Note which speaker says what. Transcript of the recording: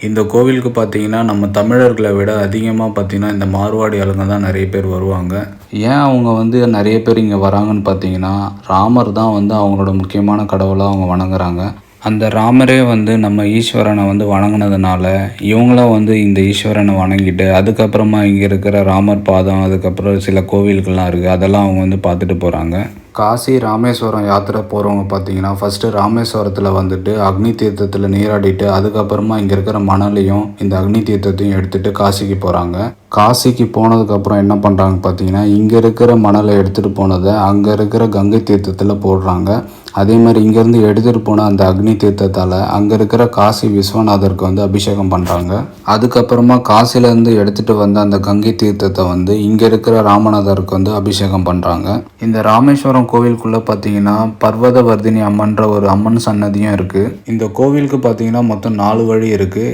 Speaker 1: இந்த கோவிலுக்கு பார்த்தீங்கன்னா நம்ம தமிழர்களை விட அதிகமாக பார்த்தீங்கன்னா இந்த மார்வாடி ஆளுங்க தான் நிறைய பேர் வருவாங்க. ஏன் அவங்க நிறைய பேர் இங்கே வராங்கன்னு பார்த்தீங்கன்னா, ராமர் தான் அவங்களோட முக்கியமான கடவுளாக அவங்க வணங்குறாங்க. அந்த ராமரே நம்ம ஈஸ்வரனை வணங்கினதுனால இவங்களும் இந்த ஈஸ்வரனை வணங்கிட்டு அதுக்கப்புறமா இங்கே இருக்கிற ராமர் பாதம், அதுக்கப்புறம் சில கோவில்கள்லாம் இருக்குது, அதெல்லாம் அவங்க பார்த்துட்டு போகிறாங்க. காசி ராமேஸ்வரம் யாத்திரை போகிறவங்க பார்த்தீங்கன்னா ஃபஸ்ட்டு ராமேஸ்வரத்தில் அக்னி தீர்த்தத்தில் நீராடிட்டு அதுக்கப்புறமா இங்கே இருக்கிற மணலையும் இந்த அக்னி தீர்த்தத்தையும் எடுத்துகிட்டு காசிக்கு போகிறாங்க. காசிக்கு போனதுக்கப்புறம் என்ன பண்ணுறாங்க பார்த்தீங்கன்னா, இங்கே இருக்கிற மணலை எடுத்துகிட்டு போனதை அங்கே இருக்கிற கங்கை தீர்த்தத்தில் போடுறாங்க. அதே மாதிரி இங்கேருந்து எடுத்துகிட்டு போன அந்த அக்னி தீர்த்தத்தால் அங்கே இருக்கிற காசி விஸ்வநாதருக்கு அபிஷேகம் பண்ணுறாங்க. அதுக்கப்புறமா காசிலேருந்து எடுத்துகிட்டு வந்த அந்த கங்கை தீர்த்தத்தை இங்கே இருக்கிற ராமநாதருக்கு அபிஷேகம் பண்ணுறாங்க. இந்த ராமேஸ்வரம் கோவிலுக்குள்ளே பார்த்தீங்கன்னா பர்வதவர்தினி அம்மன்ற ஒரு அம்மன் சன்னதியும் இருக்குது. இந்த கோவிலுக்கு பார்த்தீங்கன்னா மொத்தம் 4 வழி இருக்குது.